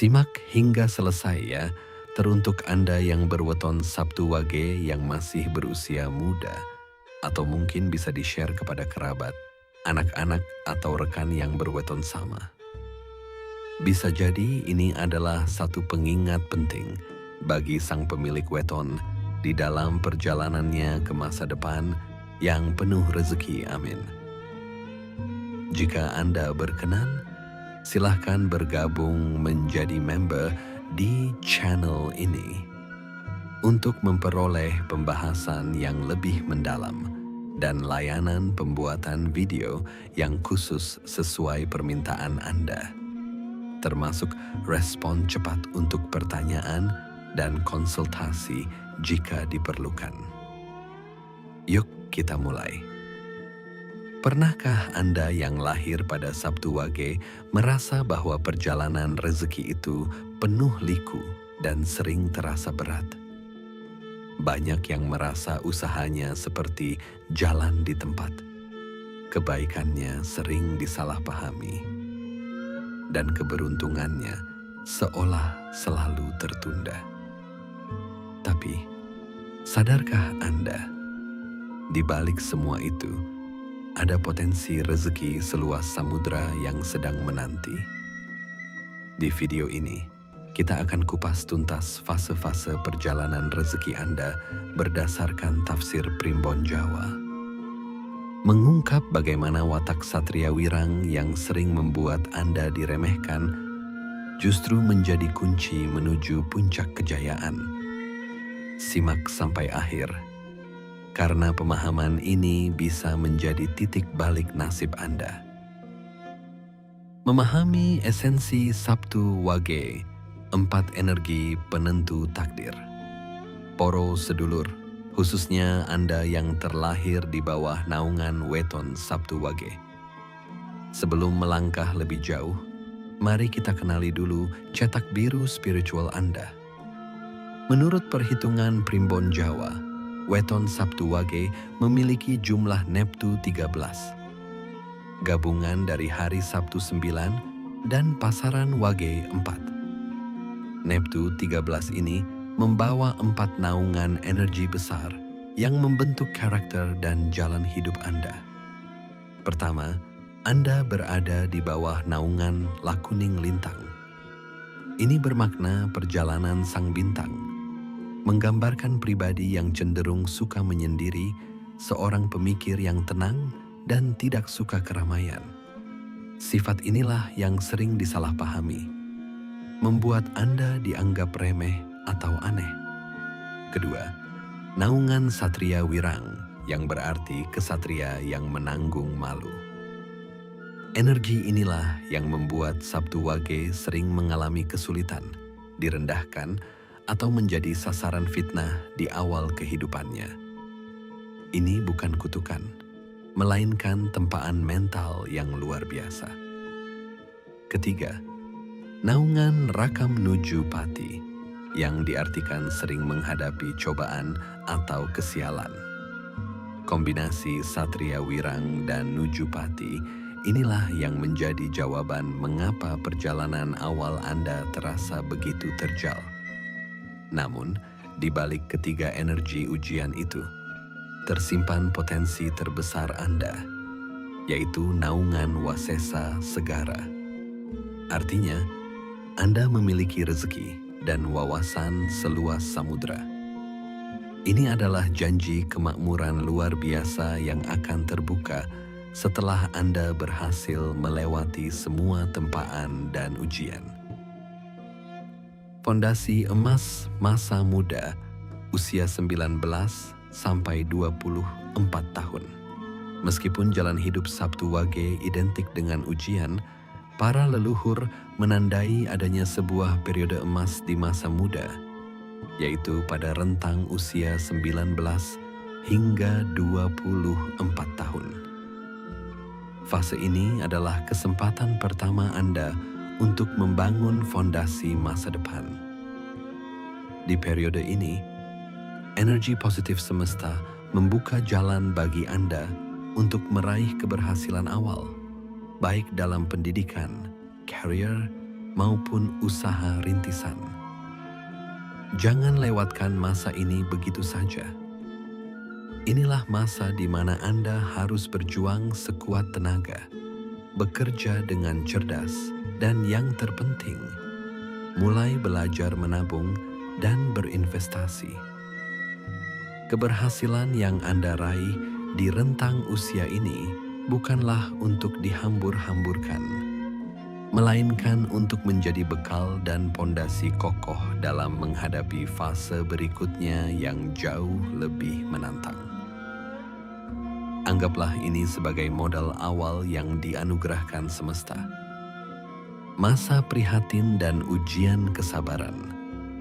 Simak hingga selesai ya, teruntuk Anda yang berweton Sabtu Wage yang masih berusia muda, atau mungkin bisa di-share kepada kerabat, anak-anak, atau rekan yang berweton sama. Bisa jadi ini adalah satu pengingat penting bagi sang pemilik weton di dalam perjalanannya ke masa depan yang penuh rezeki, amin. Jika Anda berkenan, silahkan bergabung menjadi member di channel ini untuk memperoleh pembahasan yang lebih mendalam dan layanan pembuatan video yang khusus sesuai permintaan Anda, termasuk respon cepat untuk pertanyaan dan konsultasi jika diperlukan. Yuk kita mulai. Pernahkah Anda yang lahir pada Sabtu Wage merasa bahwa perjalanan rezeki itu penuh liku dan sering terasa berat? Banyak yang merasa usahanya seperti jalan di tempat. Kebaikannya sering disalahpahami. Dan keberuntungannya seolah selalu tertunda. Tapi, sadarkah Anda, di balik semua itu, ada potensi rezeki seluas samudra yang sedang menanti? Di video ini, kita akan kupas tuntas fase-fase perjalanan rezeki Anda berdasarkan tafsir Primbon Jawa. Mengungkap bagaimana watak Satria Wirang yang sering membuat Anda diremehkan justru menjadi kunci menuju puncak kejayaan. Simak sampai akhir, karena pemahaman ini bisa menjadi titik balik nasib Anda. Memahami esensi Sabtu Wage, 4 energi penentu takdir. Poro sedulur, khususnya Anda yang terlahir di bawah naungan weton Sabtu Wage. Sebelum melangkah lebih jauh, mari kita kenali dulu cetak biru spiritual Anda. Menurut perhitungan Primbon Jawa, weton Sabtu Wage memiliki jumlah Neptu 13. Gabungan dari hari Sabtu 9 dan pasaran Wage 4. Neptu 13 ini membawa 4 naungan energi besar yang membentuk karakter dan jalan hidup Anda. Pertama, Anda berada di bawah naungan Lakuning Lintang. Ini bermakna perjalanan sang bintang, menggambarkan pribadi yang cenderung suka menyendiri, seorang pemikir yang tenang dan tidak suka keramaian. Sifat inilah yang sering disalahpahami, membuat Anda dianggap remeh atau aneh. Kedua, naungan Satria Wirang yang berarti kesatria yang menanggung malu. Energi inilah yang membuat Sabtu Wage sering mengalami kesulitan, direndahkan, atau menjadi sasaran fitnah di awal kehidupannya. Ini bukan kutukan, melainkan tempaan mental yang luar biasa. Ketiga, naungan Rakam Nuju Pati yang diartikan sering menghadapi cobaan atau kesialan. Kombinasi Satria Wirang dan Nuju Pati inilah yang menjadi jawaban mengapa perjalanan awal Anda terasa begitu terjal. Namun, di balik ketiga energi ujian itu, tersimpan potensi terbesar Anda, yaitu naungan Wasesa Segara. Artinya, Anda memiliki rezeki dan wawasan seluas samudra. Ini adalah janji kemakmuran luar biasa yang akan terbuka setelah Anda berhasil melewati semua tempaan dan ujian. Fondasi emas masa muda, usia 19 sampai 24 tahun. Meskipun jalan hidup Sabtu Wage identik dengan ujian, para leluhur menandai adanya sebuah periode emas di masa muda, yaitu pada rentang usia 19 hingga 24 tahun. Fase ini adalah kesempatan pertama Anda untuk membangun fondasi masa depan. Di periode ini, energi positif semesta membuka jalan bagi Anda untuk meraih keberhasilan awal, baik dalam pendidikan, karir, maupun usaha rintisan. Jangan lewatkan masa ini begitu saja. Inilah masa di mana Anda harus berjuang sekuat tenaga, bekerja dengan cerdas, dan yang terpenting, mulai belajar menabung dan berinvestasi. Keberhasilan yang Anda raih di rentang usia ini bukanlah untuk dihambur-hamburkan, melainkan untuk menjadi bekal dan pondasi kokoh dalam menghadapi fase berikutnya yang jauh lebih menantang. Anggaplah ini sebagai modal awal yang dianugerahkan semesta. Masa prihatin dan ujian kesabaran,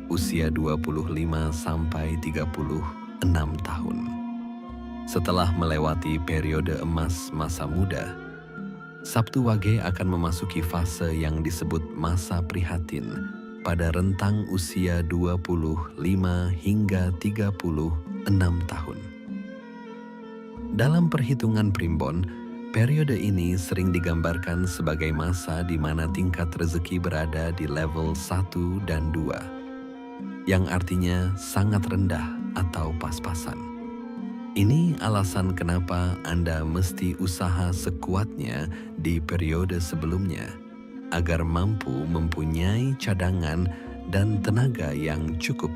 usia 25 sampai 36 tahun. Setelah melewati periode emas masa muda, Sabtu Wage akan memasuki fase yang disebut masa prihatin pada rentang usia 25 hingga 36 tahun. Dalam perhitungan primbon, periode ini sering digambarkan sebagai masa di mana tingkat rezeki berada di level 1 dan 2, yang artinya sangat rendah atau pas-pasan. Ini alasan kenapa Anda mesti usaha sekuatnya di periode sebelumnya, agar mampu mempunyai cadangan dan tenaga yang cukup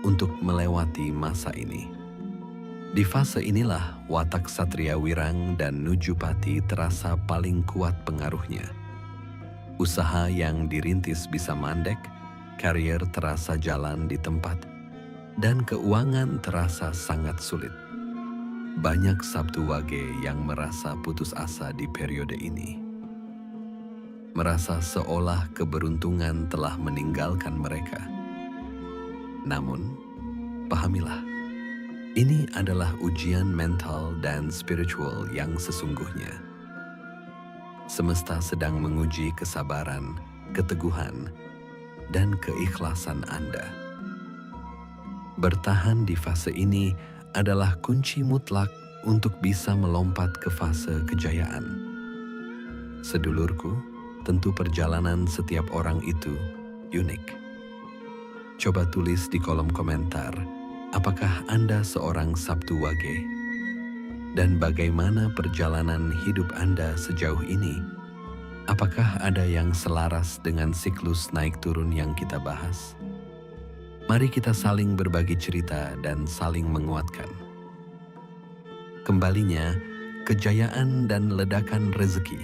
untuk melewati masa ini. Di fase inilah watak Satria Wirang dan Nujupati terasa paling kuat pengaruhnya. Usaha yang dirintis bisa mandek, karier terasa jalan di tempat, dan keuangan terasa sangat sulit. Banyak Sabtu Wage yang merasa putus asa di periode ini. Merasa seolah keberuntungan telah meninggalkan mereka. Namun, pahamilah, ini adalah ujian mental dan spiritual yang sesungguhnya. Semesta sedang menguji kesabaran, keteguhan, dan keikhlasan Anda. Bertahan di fase ini adalah kunci mutlak untuk bisa melompat ke fase kejayaan. Sedulurku, tentu perjalanan setiap orang itu unik. Coba tulis di kolom komentar, apakah Anda seorang Sabtu Wage? Dan bagaimana perjalanan hidup Anda sejauh ini? Apakah ada yang selaras dengan siklus naik turun yang kita bahas? Mari kita saling berbagi cerita dan saling menguatkan. Kembalinya, kejayaan dan ledakan rezeki,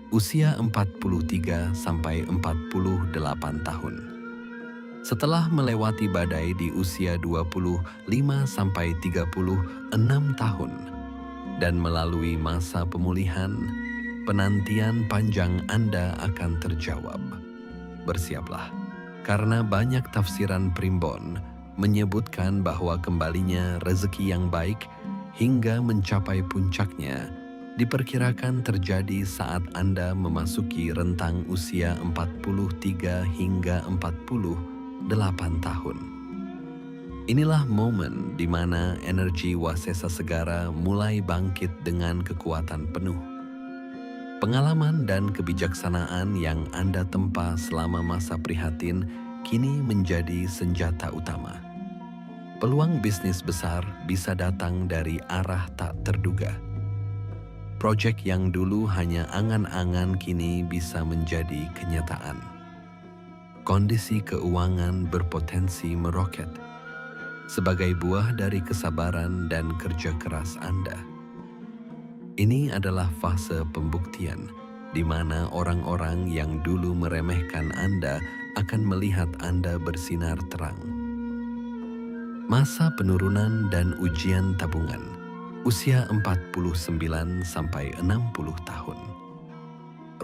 usia 43 sampai 48 tahun. Setelah melewati badai di usia 25 sampai 36 tahun dan melalui masa pemulihan, penantian panjang Anda akan terjawab. Bersiaplah, karena banyak tafsiran primbon menyebutkan bahwa kembalinya rezeki yang baik hingga mencapai puncaknya diperkirakan terjadi saat Anda memasuki rentang usia 43 hingga 48 tahun. Inilah momen di mana energi Wasesa Segara mulai bangkit dengan kekuatan penuh. Pengalaman dan kebijaksanaan yang Anda tempa selama masa prihatin kini menjadi senjata utama. Peluang bisnis besar bisa datang dari arah tak terduga. Proyek yang dulu hanya angan-angan kini bisa menjadi kenyataan. Kondisi keuangan berpotensi meroket sebagai buah dari kesabaran dan kerja keras Anda. Ini adalah fase pembuktian di mana orang-orang yang dulu meremehkan Anda akan melihat Anda bersinar terang. Masa penurunan dan ujian tabungan, usia 49 sampai 60 tahun.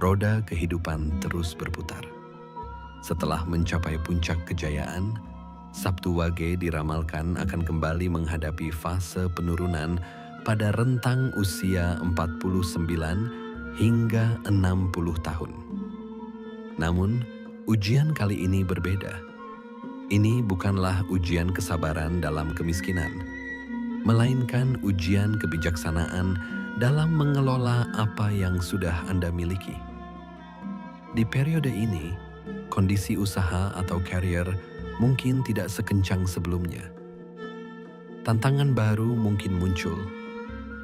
Roda kehidupan terus berputar. Setelah mencapai puncak kejayaan, Sabtu Wage diramalkan akan kembali menghadapi fase penurunan pada rentang usia 49 hingga 60 tahun. Namun, ujian kali ini berbeda. Ini bukanlah ujian kesabaran dalam kemiskinan, melainkan ujian kebijaksanaan dalam mengelola apa yang sudah Anda miliki. Di periode ini, kondisi usaha atau karier mungkin tidak sekencang sebelumnya. Tantangan baru mungkin muncul,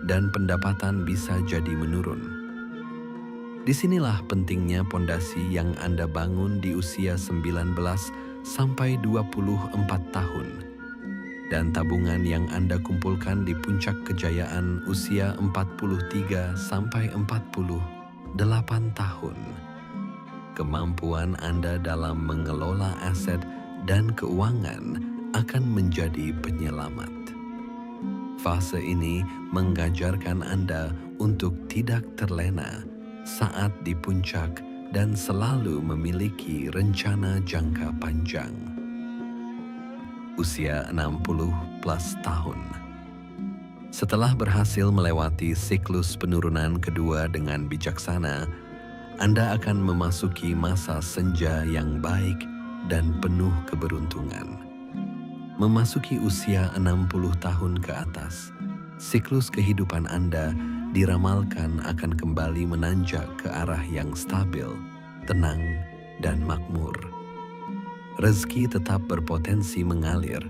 dan pendapatan bisa jadi menurun. Disinilah pentingnya pondasi yang Anda bangun di usia 19 sampai 24 tahun, dan tabungan yang Anda kumpulkan di puncak kejayaan usia 43 sampai 48 tahun. Kemampuan Anda dalam mengelola aset dan keuangan akan menjadi penyelamat. Fase ini mengajarkan Anda untuk tidak terlena saat di puncak dan selalu memiliki rencana jangka panjang. Usia 60 plus tahun. Setelah berhasil melewati siklus penurunan kedua dengan bijaksana, Anda akan memasuki masa senja yang baik dan penuh keberuntungan. Memasuki usia 60 tahun ke atas, siklus kehidupan Anda diramalkan akan kembali menanjak ke arah yang stabil, tenang, dan makmur. Rezeki tetap berpotensi mengalir,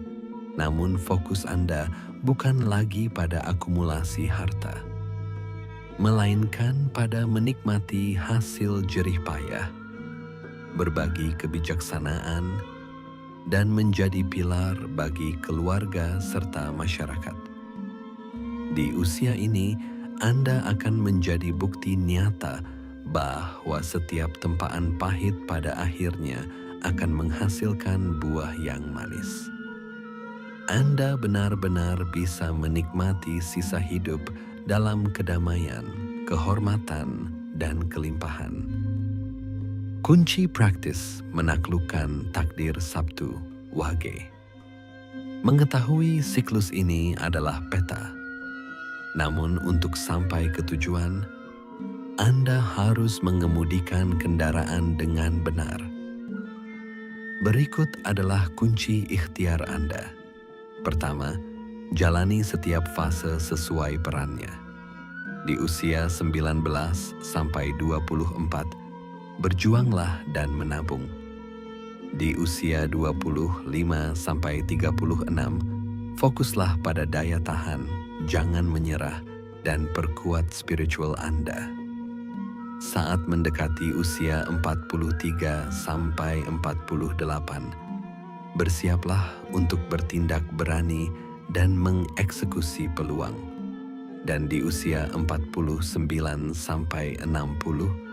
namun fokus Anda bukan lagi pada akumulasi harta, melainkan pada menikmati hasil jerih payah, berbagi kebijaksanaan, dan menjadi pilar bagi keluarga serta masyarakat. Di usia ini, Anda akan menjadi bukti nyata bahwa setiap tempaan pahit pada akhirnya akan menghasilkan buah yang manis. Anda benar-benar bisa menikmati sisa hidup dalam kedamaian, kehormatan, dan kelimpahan. Kunci praktis menaklukkan takdir Sabtu Wage. Mengetahui siklus ini adalah peta. Namun untuk sampai ke tujuan, Anda harus mengemudikan kendaraan dengan benar. Berikut adalah kunci ikhtiar Anda. Pertama, jalani setiap fase sesuai perannya. Di usia 19 sampai 24, berjuanglah dan menabung. Di usia 25 sampai 36, fokuslah pada daya tahan, jangan menyerah, dan perkuat spiritual Anda. Saat mendekati usia 43 sampai 48, bersiaplah untuk bertindak berani dan mengeksekusi peluang. Dan di usia 49 sampai 60,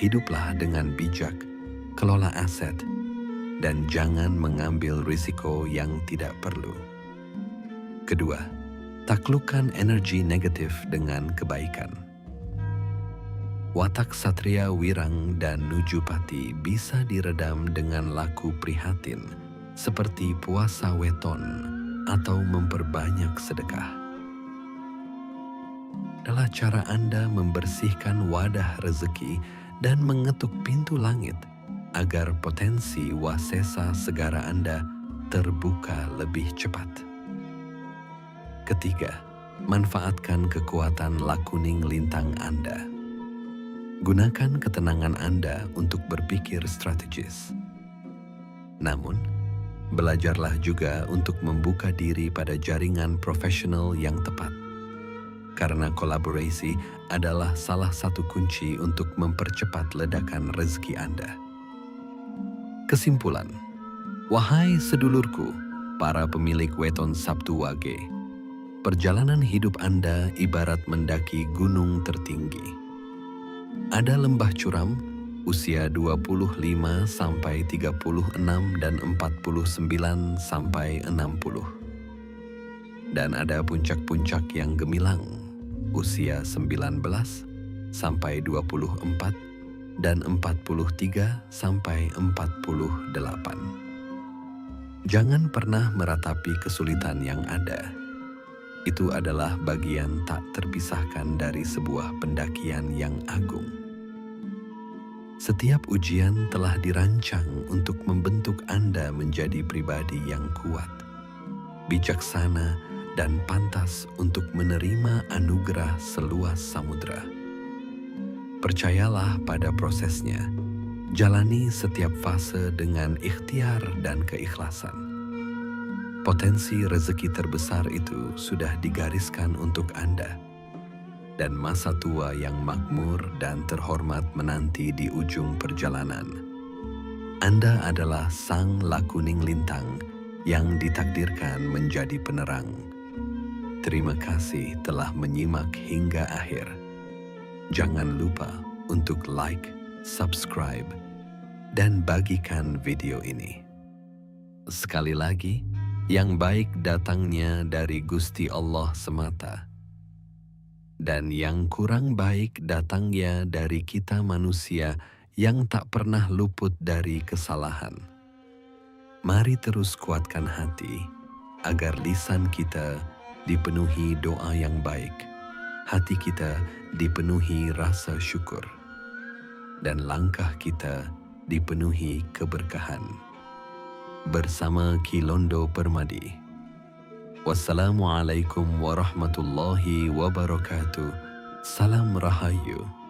hiduplah dengan bijak, kelola aset, dan jangan mengambil risiko yang tidak perlu. Kedua, taklukkan energi negatif dengan kebaikan. Watak Satria Wirang dan Nujupati bisa diredam dengan laku prihatin, seperti puasa weton atau memperbanyak sedekah. Adalah cara Anda membersihkan wadah rezeki dan mengetuk pintu langit agar potensi wasesa segara Anda terbuka lebih cepat. Ketiga, manfaatkan kekuatan lakuning lintang Anda. Gunakan ketenangan Anda untuk berpikir strategis. Namun, belajarlah juga untuk membuka diri pada jaringan profesional yang tepat. Karena kolaborasi adalah salah satu kunci untuk mempercepat ledakan rezeki Anda. Kesimpulan, wahai sedulurku, para pemilik weton Sabtu Wage, perjalanan hidup Anda ibarat mendaki gunung tertinggi. Ada lembah curam, usia 25 sampai 36 dan 49 sampai 60. Dan ada puncak-puncak yang gemilang, usia 19 sampai 24 dan 43 sampai 48. Jangan pernah meratapi kesulitan yang ada. Itu adalah bagian tak terpisahkan dari sebuah pendakian yang agung. Setiap ujian telah dirancang untuk membentuk Anda menjadi pribadi yang kuat, bijaksana, dan pantas untuk menerima anugerah seluas samudra. Percayalah pada prosesnya, Jalani setiap fase dengan ikhtiar dan keikhlasan. Potensi rezeki terbesar itu sudah digariskan untuk Anda, dan masa tua yang makmur dan terhormat menanti di ujung perjalanan. Anda adalah sang lakuning lintang yang ditakdirkan menjadi penerang. Terima kasih telah menyimak hingga akhir. Jangan lupa untuk like, subscribe, dan bagikan video ini. Sekali lagi, yang baik datangnya dari Gusti Allah semata, dan yang kurang baik datangnya dari kita manusia yang tak pernah luput dari kesalahan. Mari terus kuatkan hati, agar lisan kita dipenuhi doa yang baik, hati kita dipenuhi rasa syukur, dan langkah kita dipenuhi keberkahan. Bersama Kilondo Permadi. Wassalamualaikum warahmatullahi wabarakatuh. Salam Rahayu.